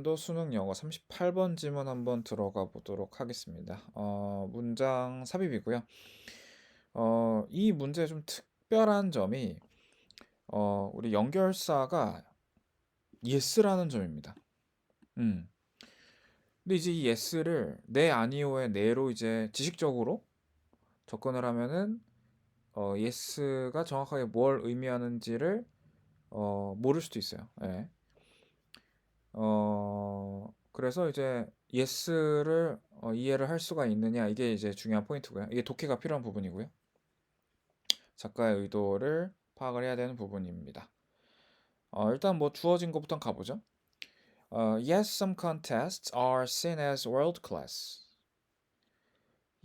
2025년도 수능 영어 38번 지문 한번 들어가 보도록 하겠습니다. 문장 삽입이고요. 이 문제 좀 특별한 점이 우리 연결사가 yes라는 점입니다. 음. 근데 이제 이 yes를 네 아니오의 네로 이제 지식적으로 접근을 하면은 yes가 정확하게 뭘 의미하는지를 모를 수도 있어요. 예. 그래서 이제 yes를 이해를 할 수가 있느냐 이게 이제 중요한 포인트고요. 이게 독해가 필요한 부분이고요. 작가의 의도를 파악을 해야 되는 부분입니다. 일단 뭐 주어진 것부터 가보죠. Yes, some contests are seen as world class.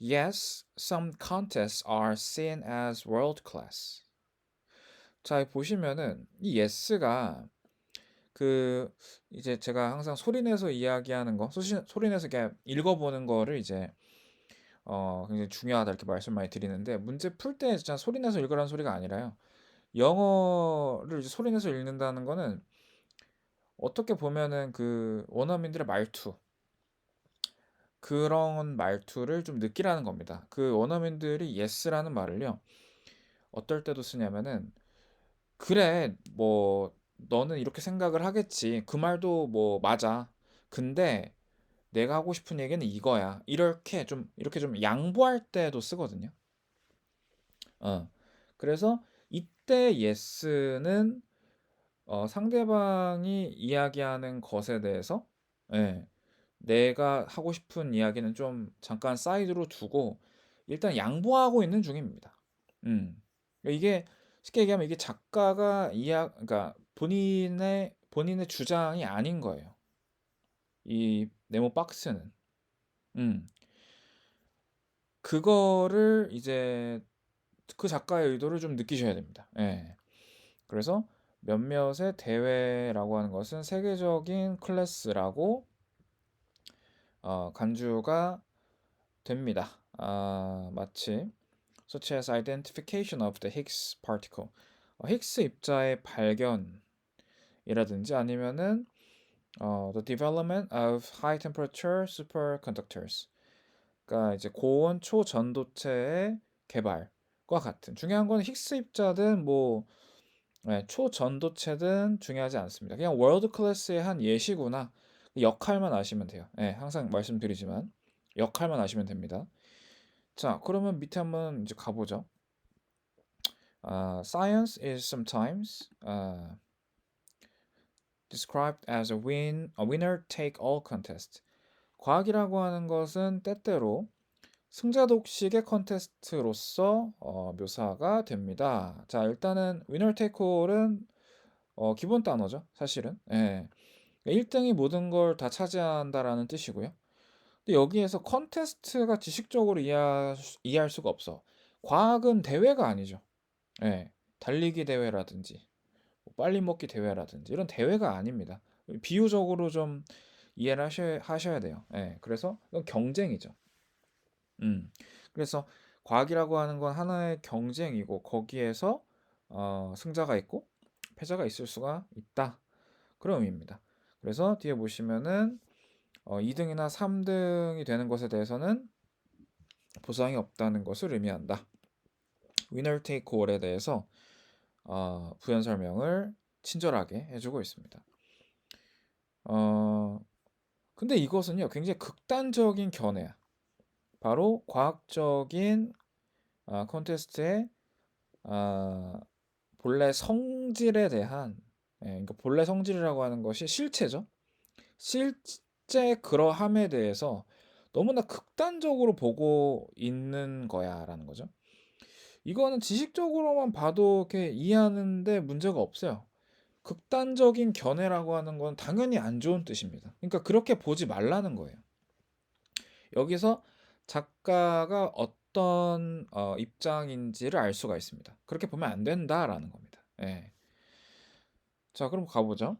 Yes, some contests are seen as world class. 자, 보시면은 이 yes가 그 이제 제가 항상 소리내서 이야기하는 거, 소리내서 이렇게 읽어보는 거를 이제 굉장히 중요하다 이렇게 말씀 많이 드리는데 문제 풀 때 진짜 소리내서 읽으라는 소리가 아니라요. 영어를 이제 소리내서 읽는다는 거는 어떻게 보면은 그 원어민들의 말투 그런 말투를 좀 느끼라는 겁니다. 그 원어민들이 yes라는 말을요. 어떨 때도 쓰냐면은 그래 뭐 너는 이렇게 생각을 하겠지. 그 말도 뭐 맞아. 근데 내가 하고 싶은 얘기는 이거야. 이렇게 좀 양보할 때도 쓰거든요. 어. 그래서 이때 yes는 상대방이 이야기하는 것에 대해서 예, 내가 하고 싶은 이야기는 좀 잠깐 사이드로 두고 일단 양보하고 있는 중입니다. 음. 이게 쉽게 얘기하면 이게 작가가 그러니까 본인의 주장이 아닌 거예요. 이 네모 박스는. 음. 그거를 이제 그 작가의 의도를 좀 느끼셔야 됩니다. 예. 그래서 몇몇의 대회라고 하는 것은 세계적인 클래스라고 간주가 됩니다. 마치 such as identification of the Higgs particle, 히그스 입자의 발견이라든지 아니면은 the development of high temperature superconductors, 그러니까 이제 고온 초전도체의 개발과 같은 중요한 건 히그스 입자든 뭐 초전도체든 중요하지 않습니다. 그냥 월드 클래스의 한 예시구나. 역할만 아시면 돼요. 항상 말씀드리지만 역할만 아시면 됩니다. 자, 그러면 밑에 한번 이제 가보죠. Science is sometimes described as a winner take all contest. 과학이라고 하는 것은 때때로 승자독식의 컨테스트로서 묘사가 됩니다. 자, 일단은 winner take all은 기본 단어죠, 사실은. 예. 1등이 모든 걸 다 차지한다라는 뜻이고요. 근데 여기에서 컨테스트가 지식적으로 이해할 수가 없어. 과학은 대회가 아니죠. 예. 달리기 대회라든지 뭐 빨리 먹기 대회라든지 이런 대회가 아닙니다. 비유적으로 좀 이해를 하셔야 돼요. 예. 그래서 이건 경쟁이죠. 음. 그래서 과학이라고 하는 건 하나의 경쟁이고 거기에서 승자가 있고 패자가 있을 수가 있다. 그런 의미입니다. 그래서 뒤에 보시면은 2등이나 3등이 되는 것에 대해서는 보상이 없다는 것을 의미한다. Winner take all에 대해서 부연 설명을 친절하게 해주고 있습니다. 근데 이것은요 굉장히 극단적인 견해야. 바로 과학적인 콘테스트의 본래 성질에 대한 그러니까 본래 성질이라고 하는 것이 실체죠. 실제 그러함에 대해서 너무나 극단적으로 보고 있는 거야라는 거죠. 이거는 지식적으로만 봐도 이렇게 이해하는데 문제가 없어요. 극단적인 견해라고 하는 건 당연히 안 좋은 뜻입니다. 그러니까 그렇게 보지 말라는 거예요. 여기서 작가가 어떤 입장인지를 알 수가 있습니다. 그렇게 보면 안 된다라는 겁니다. 예. 자, 그럼 가보죠.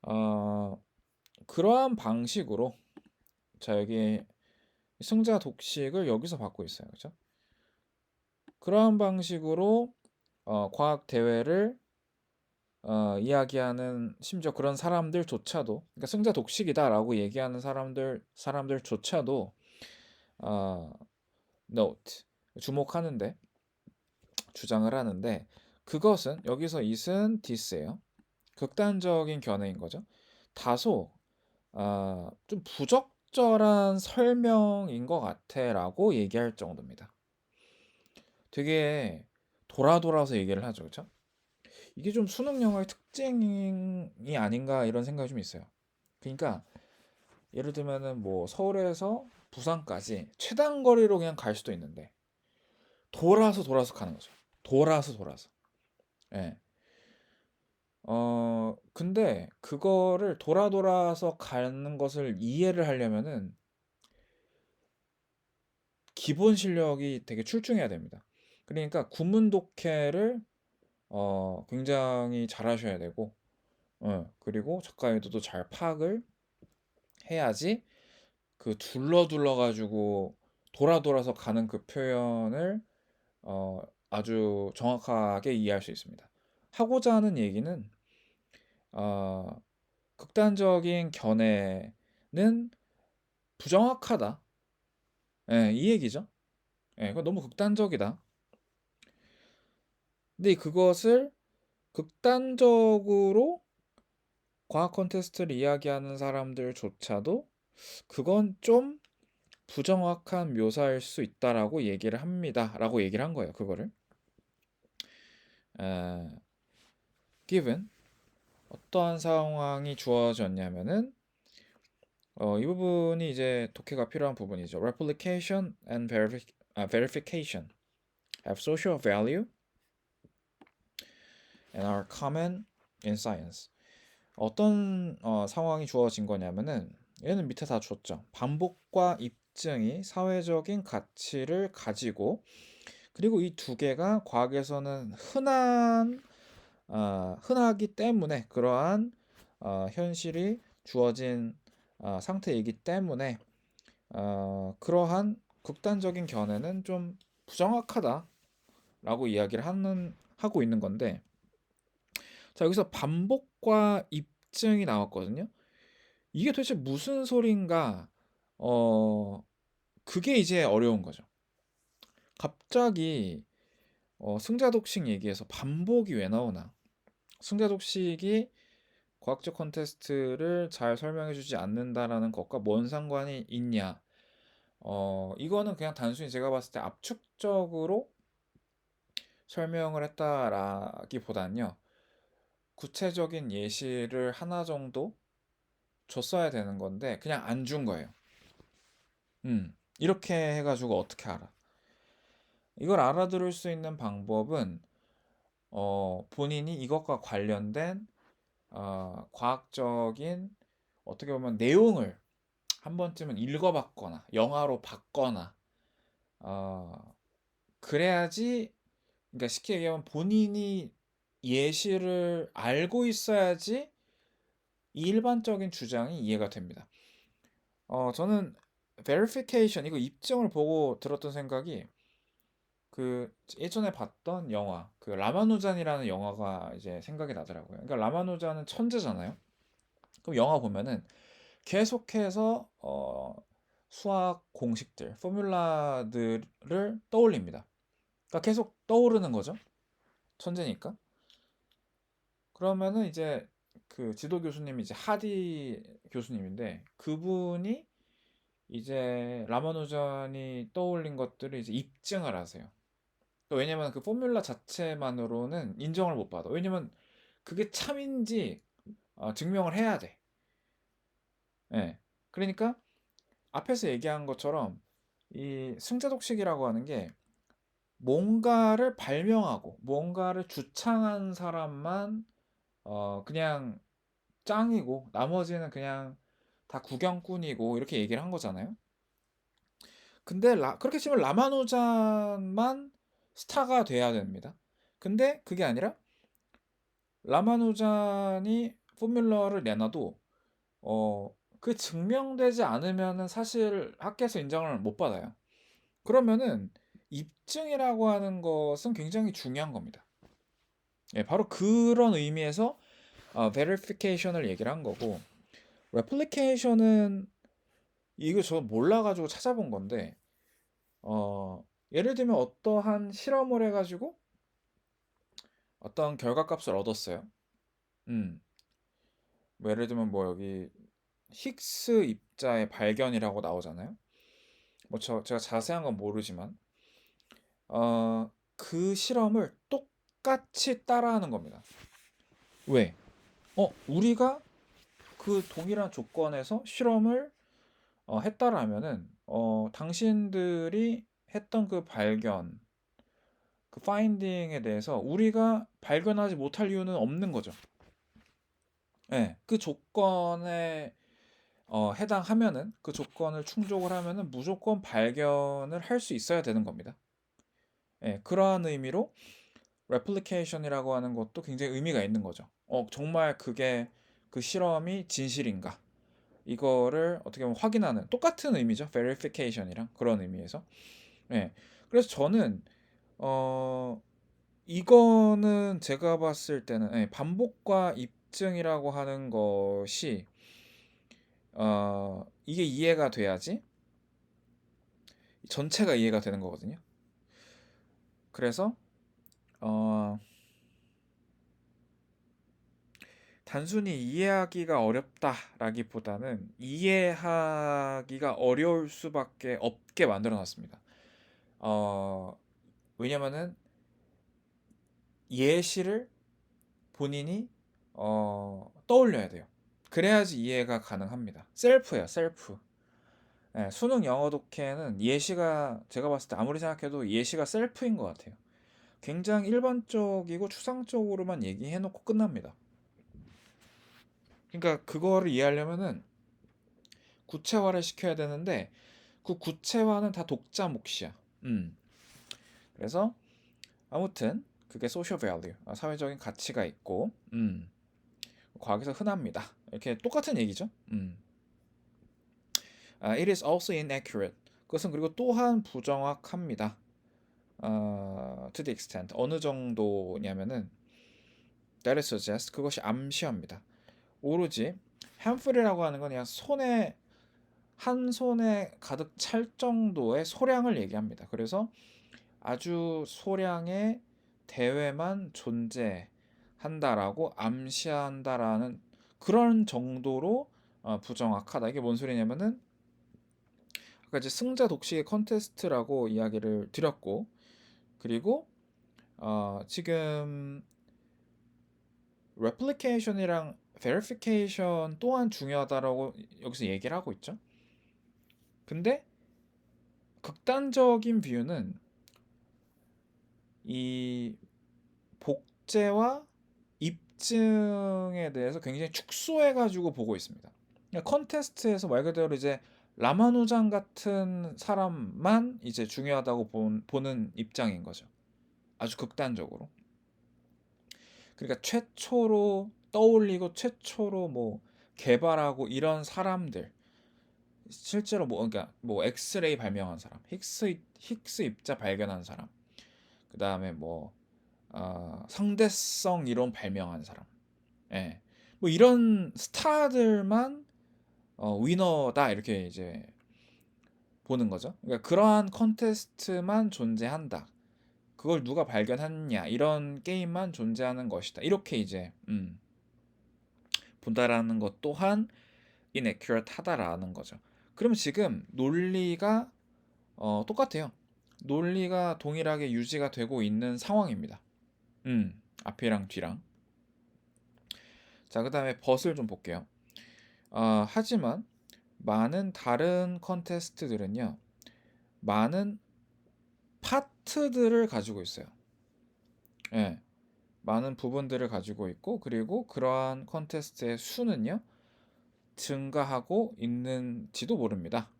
어, 그러한 방식으로 자 여기 승자 독식을 여기서 받고 있어요. 그죠? 그러한 방식으로 과학 대회를 이야기하는 심지어 그런 사람들조차도 그러니까 승자 독식이다라고 얘기하는 사람들조차도 어, note 주목하는데 주장을 하는데 그것은 여기서 it은 this예요. 극단적인 견해인 거죠. 다소 좀 부적절한 설명인 것 같아라고 얘기할 정도입니다. 되게 돌아서 얘기를 하죠, 그렇죠? 이게 좀 수능 영어의 특징이 아닌가 이런 생각이 좀 있어요. 그러니까 예를 들면은 뭐 서울에서 부산까지 최단 거리로 그냥 갈 수도 있는데 돌아서 가는 거죠. 돌아서. 예. 근데 그거를 돌아서 가는 것을 이해를 하려면은 기본 실력이 되게 출중해야 됩니다. 그러니까 구문 독해를 굉장히 잘하셔야 되고, 그리고 작가 의도도 잘 파악을 해야지 그 둘러 가지고 돌아서 가는 그 표현을 어, 아주 정확하게 이해할 수 있습니다. 하고자 하는 얘기는 어, 극단적인 견해는 부정확하다. 예, 이 얘기죠. 예, 그거 너무 극단적이다. 근데 그것을 극단적으로 과학 콘테스트를 이야기하는 사람들조차도 그건 좀 부정확한 묘사일 수 있다라고 얘기를 합니다. 라고 얘기를 한 거예요. 그거를. 에, given 어떠한 상황이 주어졌냐면은 이 부분이 이제 독해가 필요한 부분이죠. Replication and verification have social value and are common in science. 어떤 상황이 주어진 거냐면은 얘는 밑에 다 줬죠. 반복과 입증이 사회적인 가치를 가지고 그리고 이 두 개가 과학에서는 흔하기 때문에 그러한 현실이 주어진 상태이기 때문에 그러한 극단적인 견해는 좀 부정확하다라고 이야기를 하고 있는 건데 자 여기서 반복과 입증이 나왔거든요. 이게 도대체 무슨 소린가? 그게 이제 어려운 거죠. 갑자기 승자독식 얘기해서 반복이 왜 나오나? 승자독식이 과학적 컨테스트를 잘 설명해주지 않는다라는 것과 뭔 상관이 있냐? 이거는 그냥 단순히 제가 봤을 때 압축적으로 설명을 했다라기보단요. 구체적인 예시를 하나 정도 줬어야 되는 건데 그냥 안 준 거예요. 이렇게 해가지고 어떻게 알아? 이걸 알아들을 수 있는 방법은 본인이 이것과 관련된 과학적인 어떻게 보면 내용을 한 번쯤은 읽어봤거나 영화로 봤거나 어, 그래야지 그러니까 쉽게 얘기하면 본인이 예시를 알고 있어야지 이 일반적인 주장이 이해가 됩니다. 저는 verification 이거 입증을 보고 들었던 생각이 그 예전에 봤던 영화 그 라마누잔이라는 영화가 이제 생각이 나더라고요. 그러니까 라마누잔은 천재잖아요. 그럼 영화 보면은 계속해서 수학 공식들, 포뮬라들을 떠올립니다. 그러니까 계속 떠오르는 거죠. 천재니까. 그러면은 이제 그 지도 교수님이 이제 하디 교수님인데 그분이 이제 라마누잔이 떠올린 것들을 이제 입증을 하세요. 왜냐면 그 포뮬라 자체만으로는 인정을 못 받아. 왜냐면 그게 참인지 증명을 해야 돼. 예. 그러니까 앞에서 얘기한 것처럼 이 승자독식이라고 하는 게 뭔가를 발명하고 뭔가를 주창한 사람만 그냥 짱이고 나머지는 그냥 다 구경꾼이고 이렇게 얘기를 한 거잖아요. 근데 그렇게 치면 라마누잔만 스타가 돼야 됩니다. 근데 그게 아니라 라마누잔이 포뮬러를 내놔도 그 증명되지 않으면은 사실 학계에서 인정을 못 받아요. 그러면은 입증이라고 하는 것은 굉장히 중요한 겁니다. 예, 바로 그런 의미에서 verification을 얘기를 한 거고, replication은 이거 저 몰라가지고 찾아본 건데, 예를 들면 어떠한 실험을 해가지고 어떤 결과값을 얻었어요. 음, 뭐 예를 들면 뭐 여기 힉스 입자의 발견이라고 나오잖아요. 뭐 제가 자세한 건 모르지만, 그 실험을 똑같이 따라하는 겁니다. 왜? 우리가 그 동일한 조건에서 실험을 했다라면은 당신들이 했던 그 발견, 그 파인딩에 대해서 우리가 발견하지 못할 이유는 없는 거죠. 예, 그 조건에 해당하면은 그 조건을 충족을 하면은 무조건 발견을 할 수 있어야 되는 겁니다. 예, 그러한 의미로 replication이라고 하는 것도 굉장히 의미가 있는 거죠. 정말 그게 그 실험이 진실인가? 이거를 어떻게 보면 확인하는 똑같은 의미죠. verification이랑 그런 의미에서. 예. 그래서 저는 어 이거는 제가 봤을 때는 예, 반복과 입증이라고 하는 것이 이게 이해가 돼야지 전체가 이해가 되는 거거든요. 그래서 어 단순히 이해하기가 어렵다라기보다는 이해하기가 어려울 수밖에 없게 만들어 놨습니다. 왜냐면은 예시를 본인이 떠올려야 돼요. 그래야지 이해가 가능합니다. 셀프예요, 셀프. 예, 수능 영어 독해는 예시가 제가 봤을 때 아무리 생각해도 예시가 셀프인 것 같아요. 굉장히 일반적이고 추상적으로만 얘기해놓고 끝납니다. 그러니까 그거를 이해하려면은 구체화를 시켜야 되는데 그 구체화는 다 독자 몫이야. 그래서 아무튼 그게 소셜 밸류, 사회적인 가치가 있고, 과학에서 흔합니다. 이렇게 똑같은 얘기죠. It is also inaccurate. 그것은 그리고 또한 부정확합니다. To the extent 어느 정도냐면은 that it suggests 그것이 암시합니다. 오로지 handful이라고 하는 건 그냥 한 손에 가득 찰 정도의 소량을 얘기합니다. 그래서 아주 소량의 대회만 존재한다라고 암시한다라는 그런 정도로 부정확하다. 이게 뭔 소리냐면은 아까 이제 승자 독식의 컨테스트라고 이야기를 드렸고, 그리고 지금 replication이랑 verification 또한 중요하다라고 여기서 얘기를 하고 있죠. 근데 극단적인 뷰는 이 복제와 입증에 대해서 굉장히 축소해가지고 보고 있습니다. 그러니까 컨테스트에서 말 그대로 이제 라마누잔 같은 사람만 이제 중요하다고 보는 입장인 거죠. 아주 극단적으로. 그러니까 최초로 떠올리고 최초로 뭐 개발하고 이런 사람들, 실제로 뭐 그러니까 뭐 엑스레이 발명한 사람, 힉스 입자 발견한 사람, 그 다음에 뭐 상대성 이론 발명한 사람, 예, 뭐 이런 스타들만 위너다 이렇게 이제 보는 거죠. 그러니까 그러한 컨테스트만 존재한다. 그걸 누가 발견했냐 이런 게임만 존재하는 것이다. 이렇게 이제 본다라는 것 또한 inaccurate하다라는 거죠. 그러면 지금 논리가 똑같아요. 논리가 동일하게 유지가 되고 있는 상황입니다. 앞이랑 뒤랑. 자, 그 다음에 벗을 좀 볼게요. 하지만 많은 다른 컨테스트들은요, 많은 파트들을 가지고 있어요. 예, 많은 부분들을 가지고 있고, 그리고 그러한 컨테스트의 수는요, 증가하고 있는지도 모릅니다.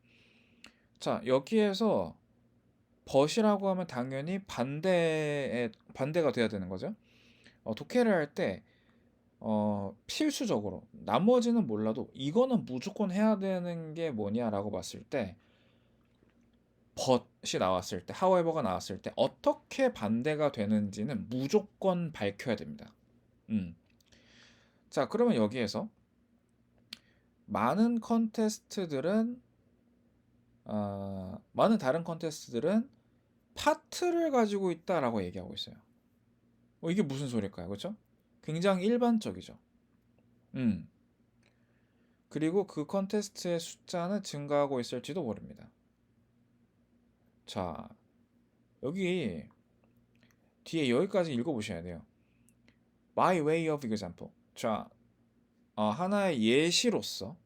자, 여기에서 벗이라고 하면 당연히 반대가 돼야 되는 거죠. 독해를 할 때 필수적으로 나머지는 몰라도 이거는 무조건 해야 되는 게 뭐냐라고 봤을 때 but이 나왔을 때, however가 나왔을 때 어떻게 반대가 되는지는 무조건 밝혀야 됩니다. 자, 그러면 여기에서 많은 다른 컨테스트들은 파트를 가지고 있다라고 얘기하고 있어요. 이게 무슨 소리일까요? 그렇죠? 굉장히 일반적이죠. 그리고 그 컨테스트의 숫자는 증가하고 있을지도 모릅니다. 자, 여기 뒤에 여기까지 읽어보셔야 돼요. By way of example. 자, 하나의 예시로서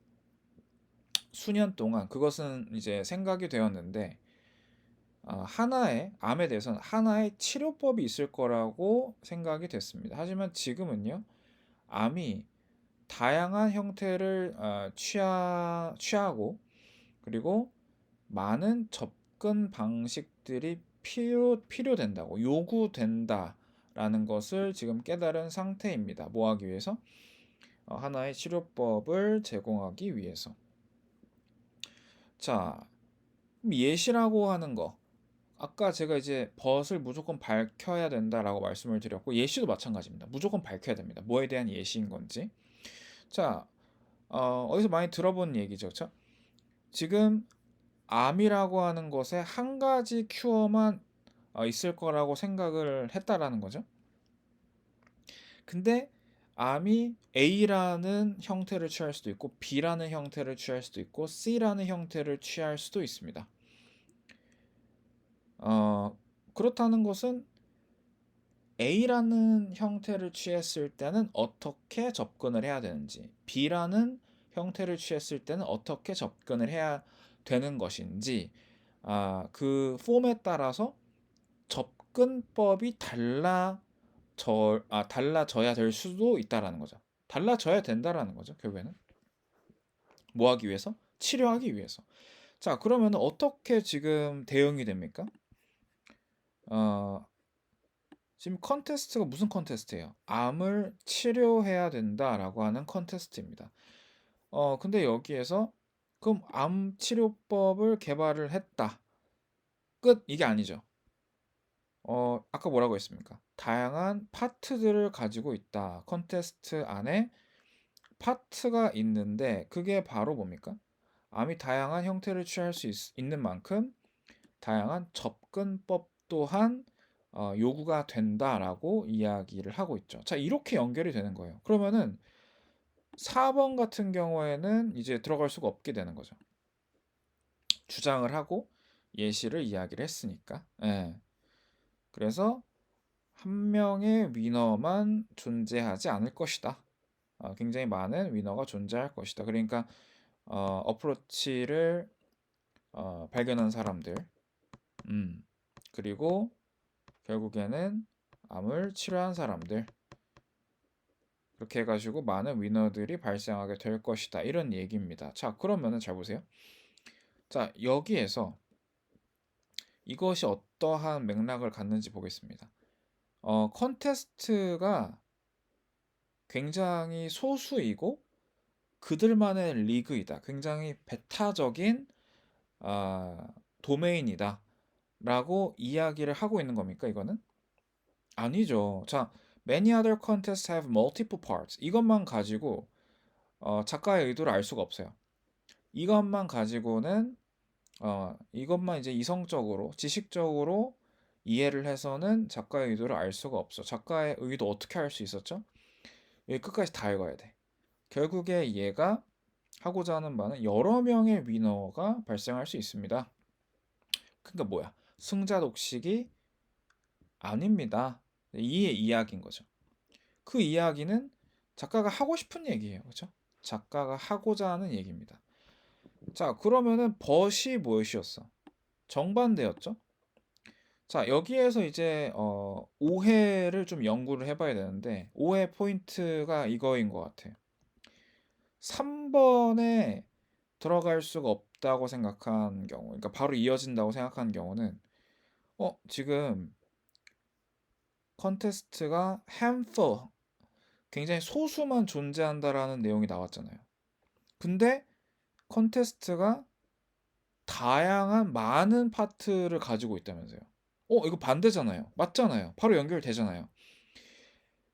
수년 동안 그것은 이제 생각이 되었는데 하나의 암에 대해서는 하나의 치료법이 있을 거라고 생각이 됐습니다. 하지만 지금은요, 암이 다양한 형태를 취하고 그리고 많은 접근 방식들이 필요된다고 요구된다라는 것을 지금 깨달은 상태입니다. 뭐 하기 위해서? 하나의 치료법을 제공하기 위해서. 자, 예시라고 하는 거. 아까 제가 이제 벗을 무조건 밝혀야 된다라고 말씀을 드렸고 예시도 마찬가지입니다. 무조건 밝혀야 됩니다. 뭐에 대한 예시인 건지. 자, 어디서 많이 들어본 얘기죠, 그렇죠? 지금 암이라고 하는 것에 한 가지 큐어만 있을 거라고 생각을 했다라는 거죠. 근데 암이 A라는 형태를 취할 수도 있고 B라는 형태를 취할 수도 있고 C라는 형태를 취할 수도 있습니다. 그렇다는 것은 A라는 형태를 취했을 때는 어떻게 접근을 해야 되는지, B라는 형태를 취했을 때는 어떻게 접근을 해야 되는 것인지, 그 폼에 따라서 접근법이 달라져야 될 수도 있다라는 거죠. 달라져야 된다라는 거죠. 결국에는 뭐 하기 위해서? 치료하기 위해서. 자, 그러면 어떻게 지금 대응이 됩니까? 지금 컨테스트가 무슨 컨테스트예요? 암을 치료해야 된다라고 하는 컨테스트입니다. 근데 여기에서 그럼 암 치료법을 개발을 했다. 끝 이게 아니죠. 아까 뭐라고 했습니까? 다양한 파트들을 가지고 있다. 컨테스트 안에 파트가 있는데 그게 바로 뭡니까? 암이 다양한 형태를 취할 수 있는 만큼 다양한 접근법 또한 요구가 된다라고 이야기를 하고 있죠. 자, 이렇게 연결이 되는 거예요. 그러면은 4번 같은 경우에는 이제 들어갈 수가 없게 되는 거죠. 주장을 하고 예시를 이야기를 했으니까. 예. 그래서 한 명의 위너만 존재하지 않을 것이다. 굉장히 많은 위너가 존재할 것이다. 그러니까 어프로치를 발견한 사람들, 그리고 결국에는 암을 치료한 사람들, 그렇게 해가지고 많은 위너들이 발생하게 될 것이다. 이런 얘기입니다. 자, 그러면은 잘 보세요. 자, 여기에서 이것이 어떠한 맥락을 갖는지 보겠습니다. 컨테스트가 굉장히 소수이고 그들만의 리그이다. 굉장히 배타적인 도메인이다. 라고 이야기를 하고 있는 겁니까, 이거는? 아니죠. 자, many other contests have multiple parts. 이것만 가지고 작가의 의도를 알 수가 없어요. 이것만 가지고는 이것만 이제 이성적으로, 지식적으로 이해를 해서는 작가의 의도를 알 수가 없어. 작가의 의도 어떻게 알 수 있었죠? 여기 끝까지 다 읽어야 돼. 결국에 얘가 하고자 하는 바는 여러 명의 위너가 발생할 수 있습니다. 그러니까 뭐야? 승자 독식이 아닙니다. 이 이야기인 거죠. 그 이야기는 작가가 하고 싶은 얘기예요. 그렇죠? 작가가 하고자 하는 얘기입니다. 자, 그러면은 벗이 무엇이었어? 정반대였죠? 자, 여기에서 이제 오해를 좀 연구를 해봐야 되는데 오해 포인트가 이거인 것 같아요. 3번에 들어갈 수가 없다고 생각한 경우, 그러니까 바로 이어진다고 생각한 경우는 지금 컨테스트가 handful, 굉장히 소수만 존재한다라는 내용이 나왔잖아요. 근데 컨테스트가 다양한 많은 파트를 가지고 있다면서요. 이거 반대잖아요. 맞잖아요. 바로 연결되잖아요.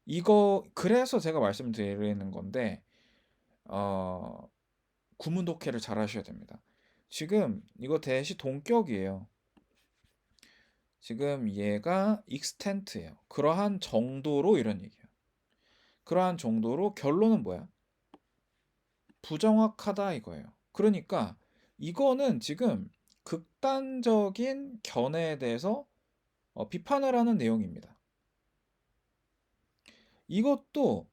이거 그래서 제가 말씀드리는 건데 어 구문 독해를 잘 하셔야 됩니다. 지금 이거 대시 동격이에요. 지금 얘가 extent예요. 그러한 정도로 이런 얘기예요. 그러한 정도로 결론은 뭐야? 부정확하다 이거예요. 그러니까 이거는 지금 극단적인 견해에 대해서 비판을 하는 내용입니다. 이것도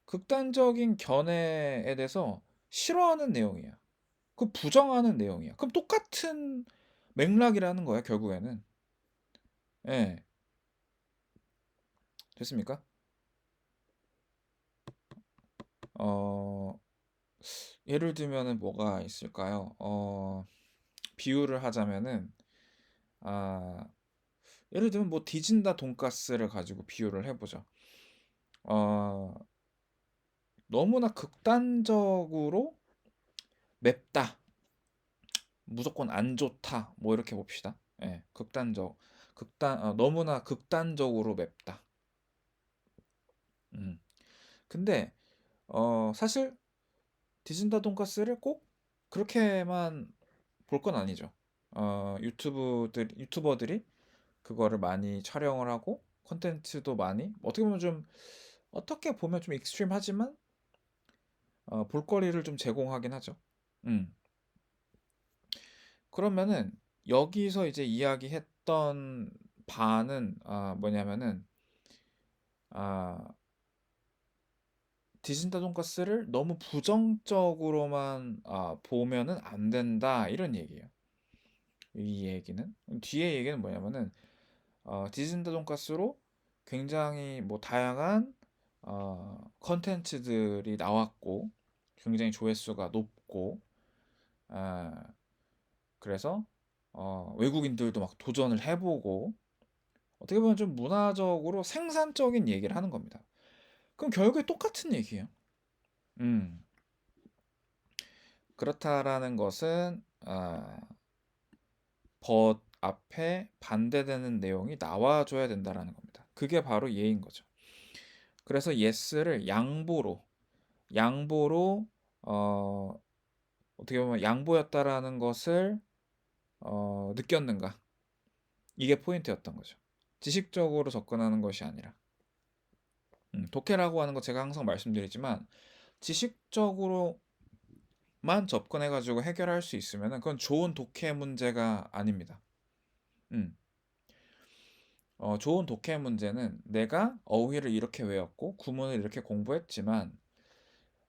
극단적인 견해에 대해서 싫어하는 내용이야. 그 부정하는 내용이야. 그럼 똑같은 맥락이라는 거야, 결국에는. 예. 됐습니까? 어, 예를 들면은 뭐가 있을까요? 비유를 하자면은, 아, 예를 들면 뭐 디진다 돈가스를 가지고 비유를 해보죠. 어, 너무나 극단적으로 맵다. 무조건 안 좋다. 뭐 이렇게 봅시다. 예, 너무나 극단적으로 맵다. 음. 근데, 사실 디진다 돈가스를 꼭 그렇게만 볼 건 아니죠. 유튜버들이 그거를 많이 촬영을 하고 콘텐츠도 많이 어떻게 보면 좀 익스트림하지만 볼거리를 좀 제공하긴 하죠. 음. 그러면은 여기서 이제 이야기했던 바는 뭐냐면은 아, 디진다 돈가스를 너무 부정적으로만 보면은 안 된다 이런 얘기예요. 이 얘기는 뒤에 얘기는 뭐냐면은 디진다 돈가스로 굉장히 뭐 다양한 컨텐츠들이 나왔고 굉장히 조회수가 높고 아, 그래서 외국인들도 막 도전을 해보고 어떻게 보면 좀 문화적으로 생산적인 얘기를 하는 겁니다. 그럼 결국에 똑같은 얘기예요. 음, 그렇다라는 것은 벗 앞에 반대되는 내용이 나와줘야 된다라는 겁니다. 그게 바로 예인 거죠. 그래서 yes를 양보로 어, 어떻게 보면 양보였다라는 것을 느꼈는가? 이게 포인트였던 거죠. 지식적으로 접근하는 것이 아니라. 독해라고 하는 거 제가 항상 말씀드리지만 지식적으로만 접근해가지고 해결할 수 있으면 그건 좋은 독해 문제가 아닙니다. 음, 좋은 독해 문제는 내가 어휘를 이렇게 외웠고 구문을 이렇게 공부했지만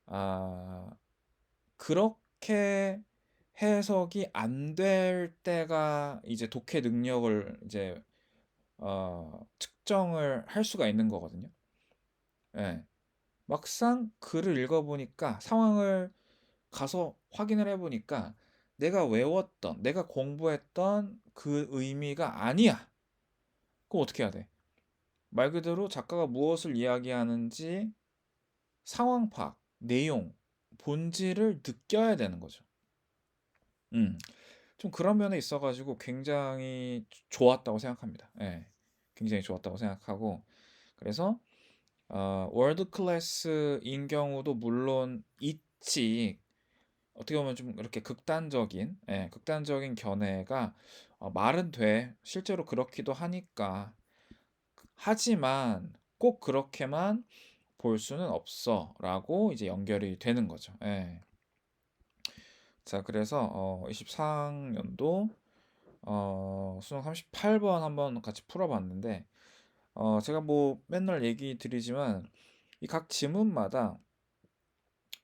아, 그렇게 해석이 안 될 때가 이제 독해 능력을 이제 측정을 할 수가 있는 거거든요. 예. 막상 글을 읽어보니까 상황을 가서 확인을 해보니까 내가 공부했던 그 의미가 아니야. 그럼 어떻게 해야 돼? 말 그대로 작가가 무엇을 이야기하는지 상황 파악, 내용, 본질을 느껴야 되는 거죠. 음. 좀 그런 면에 있어가지고 굉장히 좋았다고 생각합니다. 예. 굉장히 좋았다고 생각하고 그래서 월드 클래스인 경우도 물론 있지. 어떻게 보면 좀 이렇게 극단적인 견해가 말은 돼. 실제로 그렇기도 하니까. 하지만 꼭 그렇게만 볼 수는 없어라고 이제 연결이 되는 거죠. 예. 자, 그래서 24학년도 수능 38번 한번 같이 풀어봤는데 제가 뭐 맨날 얘기 드리지만 이 각 지문마다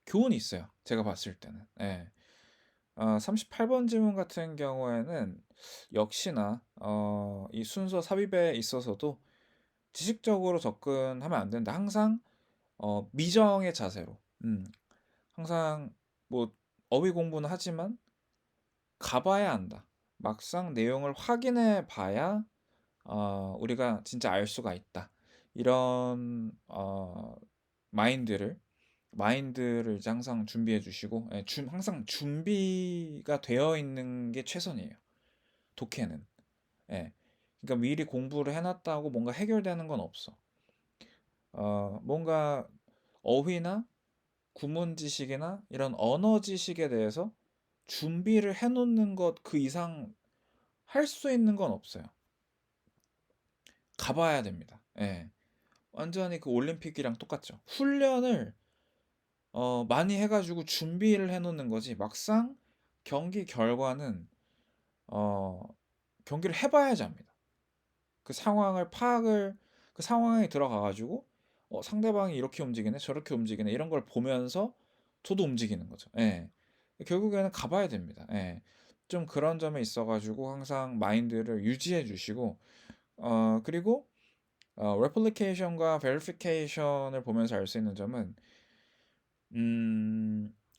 교훈이 있어요. 제가 봤을 때는. 예. 38번 지문 같은 경우에는 역시나 이 순서 삽입에 있어서도 지식적으로 접근하면 안 된다. 항상 미정의 자세로. 항상 뭐 어휘 공부는 하지만 가봐야 한다. 막상 내용을 확인해 봐야 우리가 진짜 알 수가 있다. 이런 마인드를 마인드를 이제 항상 준비해 주시고, 예, 항상 준비가 되어 있는 게 최선이에요. 독해는. 예. 그러니까 미리 공부를 해놨다고 뭔가 해결되는 건 없어. 뭔가 어휘나 구문 지식이나 이런 언어 지식에 대해서 준비를 해놓는 것 그 이상 할 수 있는 건 없어요. 가봐야 됩니다. 예. 완전히 그 올림픽이랑 똑같죠. 훈련을 많이 해가지고 준비를 해놓는 거지 막상 경기 결과는 어, 경기를 해봐야지 합니다. 그 상황을 파악을 그 상황에 들어가가지고 상대방이 이렇게 움직이네 저렇게 움직이네 이런 걸 보면서 저도 움직이는 거죠. 예. 결국에는 가봐야 됩니다. 예. 좀 그런 점에 있어가지고 항상 마인드를 유지해 주시고 그리고 replication과 verification을 보면서 알 수 있는 점은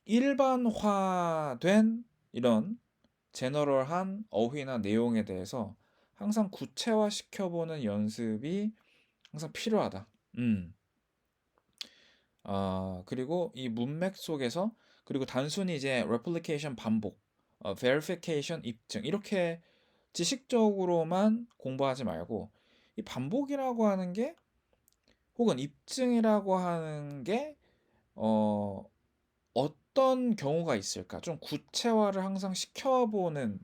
일반화된 이런 제너럴한 어휘나 내용에 대해서 항상 구체화 시켜보는 연습이 항상 필요하다. 그리고 이 문맥 속에서 그리고 단순히 이제 replication 반복, verification 입증 이렇게 지식적으로만 공부하지 말고 이 반복이라고 하는 게 혹은 입증이라고 하는 게 어, 어떤 경우가 있을까? 좀 구체화를 항상 시켜보는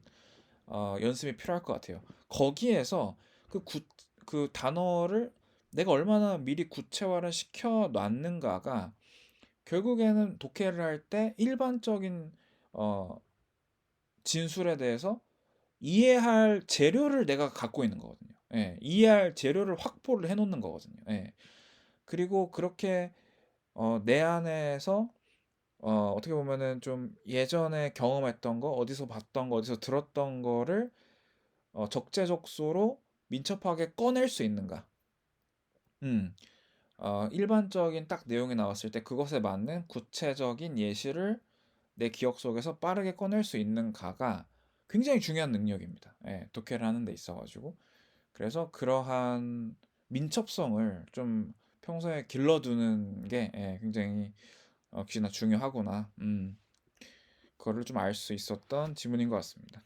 연습이 필요할 것 같아요. 거기에서 그, 그 단어를 내가 얼마나 미리 구체화를 시켜 놨는가가 결국에는 독해를 할 때 일반적인 어, 진술에 대해서 이해할 재료를 내가 갖고 있는 거거든요. 예, 이해할 재료를 확보를 해놓는 거거든요. 예. 그리고 그렇게 내 안에서 어떻게 보면은 좀 예전에 경험했던 거, 어디서 봤던 거, 어디서 들었던 거를 적재적소로 민첩하게 꺼낼 수 있는가? 음, 일반적인 딱 내용이 나왔을 때 그것에 맞는 구체적인 예시를 내 기억 속에서 빠르게 꺼낼 수 있는가가 굉장히 중요한 능력입니다. 예, 독해를 하는 데 있어가지고. 그래서 그러한 민첩성을 좀 평소에 길러두는 게 굉장히 역시나 중요하구나. 그거를 좀 알 수 있었던 지문인 것 같습니다.